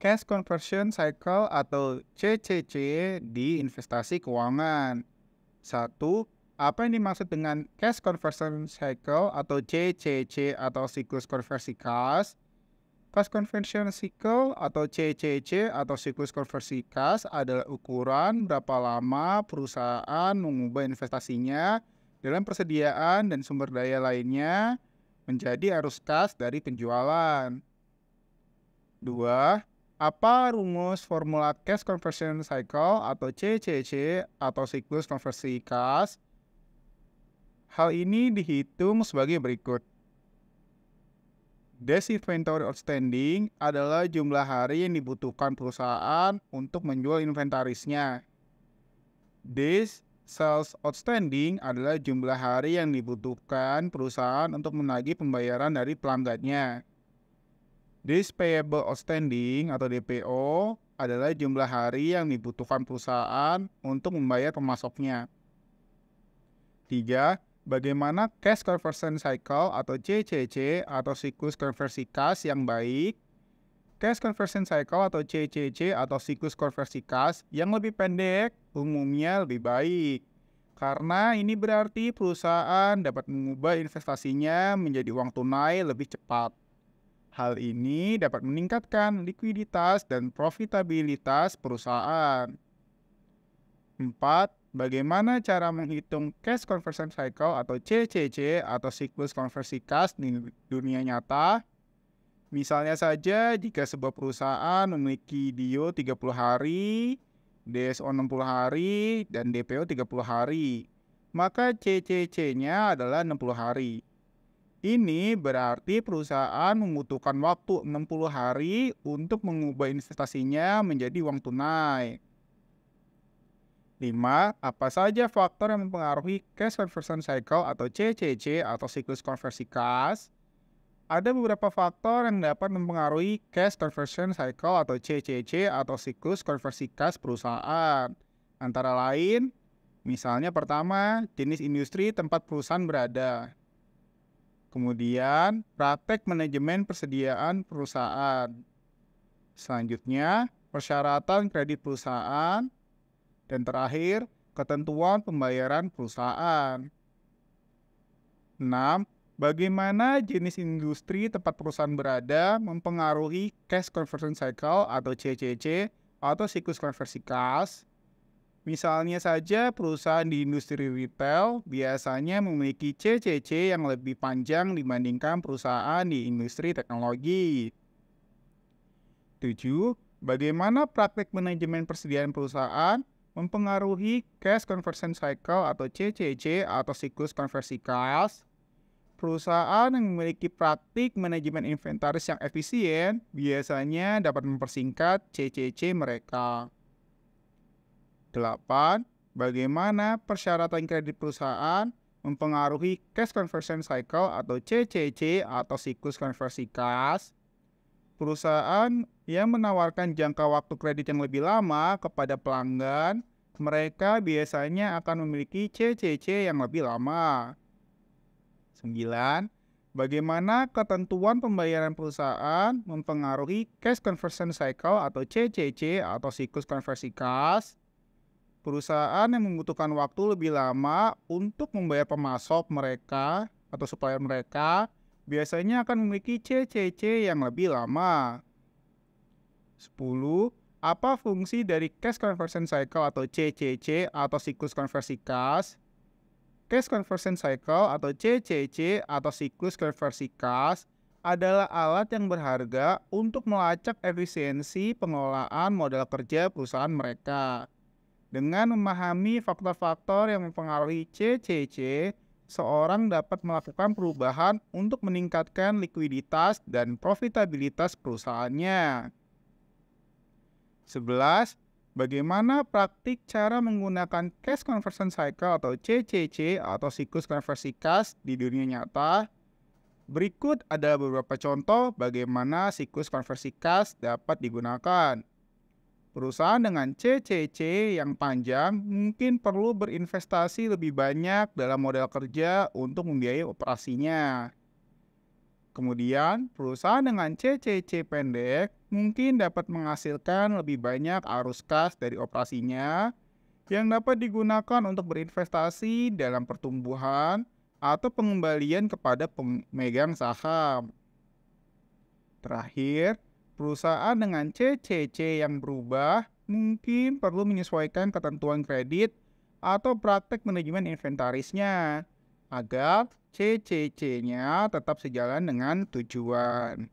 Cash Conversion Cycle atau CCC di investasi keuangan. Satu, apa yang dimaksud dengan Cash Conversion Cycle atau CCC atau siklus konversi kas? Cash Conversion Cycle atau CCC atau siklus konversi kas adalah ukuran berapa lama perusahaan mengubah investasinya dalam persediaan dan sumber daya lainnya menjadi arus kas dari penjualan. Dua, apa rumus formula Cash Conversion Cycle atau CCC atau siklus konversi kas? Hal ini dihitung sebagai berikut. Days Inventory Outstanding adalah jumlah hari yang dibutuhkan perusahaan untuk menjual inventarisnya. Days Sales Outstanding adalah jumlah hari yang dibutuhkan perusahaan untuk menagih pembayaran dari pelanggannya. Days Payable Outstanding atau DPO adalah jumlah hari yang dibutuhkan perusahaan untuk membayar pemasoknya. 3. Bagaimana Cash Conversion Cycle atau CCC atau siklus konversi kas yang baik? Cash Conversion Cycle atau CCC atau siklus konversi kas yang lebih pendek umumnya lebih baik. Karena ini berarti perusahaan dapat mengubah investasinya menjadi uang tunai lebih cepat. Hal ini dapat meningkatkan likuiditas dan profitabilitas perusahaan. 4. Bagaimana cara menghitung Cash Conversion Cycle atau CCC atau siklus konversi kas di dunia nyata? Misalnya saja jika sebuah perusahaan memiliki DIO 30 hari, DSO 60 hari, dan DPO 30 hari, maka CCC-nya adalah 60 hari. Ini berarti perusahaan membutuhkan waktu 60 hari untuk mengubah investasinya menjadi uang tunai. 5. Apa saja faktor yang mempengaruhi Cash Conversion Cycle atau CCC atau siklus konversi kas? Ada beberapa faktor yang dapat mempengaruhi Cash Conversion Cycle atau CCC atau siklus konversi kas perusahaan. Antara lain, misalnya pertama, jenis industri tempat perusahaan berada. Kemudian, praktek manajemen persediaan perusahaan. Selanjutnya, persyaratan kredit perusahaan. Dan terakhir, ketentuan pembayaran perusahaan. 6. Bagaimana jenis industri tempat perusahaan berada mempengaruhi Cash Conversion Cycle atau CCC atau siklus konversi kas? Misalnya saja perusahaan di industri retail biasanya memiliki CCC yang lebih panjang dibandingkan perusahaan di industri teknologi. 7. Bagaimana praktek manajemen persediaan perusahaan mempengaruhi Cash Conversion Cycle atau CCC atau siklus konversi kas? Perusahaan yang memiliki praktik manajemen inventaris yang efisien biasanya dapat mempersingkat CCC mereka. 8. Bagaimana persyaratan kredit perusahaan mempengaruhi Cash Conversion Cycle atau CCC atau siklus konversi kas? Perusahaan yang menawarkan jangka waktu kredit yang lebih lama kepada pelanggan, mereka biasanya akan memiliki CCC yang lebih lama. 9. Bagaimana ketentuan pembayaran perusahaan mempengaruhi Cash Conversion Cycle atau CCC atau siklus konversi kas? Perusahaan yang membutuhkan waktu lebih lama untuk membayar pemasok mereka atau supplier mereka biasanya akan memiliki CCC yang lebih lama. 10. Apa fungsi dari Cash Conversion Cycle atau CCC atau siklus konversi kas? Cash Conversion Cycle atau CCC atau siklus konversi kas adalah alat yang berharga untuk melacak efisiensi pengelolaan modal kerja perusahaan mereka. Dengan memahami faktor-faktor yang mempengaruhi CCC, seorang dapat melakukan perubahan untuk meningkatkan likuiditas dan profitabilitas perusahaannya. 11. Bagaimana praktik cara menggunakan Cash Conversion Cycle atau CCC atau siklus konversi kas di dunia nyata? Berikut ada beberapa contoh bagaimana siklus konversi kas dapat digunakan. Perusahaan dengan CCC yang panjang mungkin perlu berinvestasi lebih banyak dalam modal kerja untuk membiayai operasinya. Kemudian, perusahaan dengan CCC pendek mungkin dapat menghasilkan lebih banyak arus kas dari operasinya yang dapat digunakan untuk berinvestasi dalam pertumbuhan atau pengembalian kepada pemegang saham. Terakhir, perusahaan dengan CCC yang berubah mungkin perlu menyesuaikan ketentuan kredit atau praktek manajemen inventarisnya agar CCC-nya tetap sejalan dengan tujuan.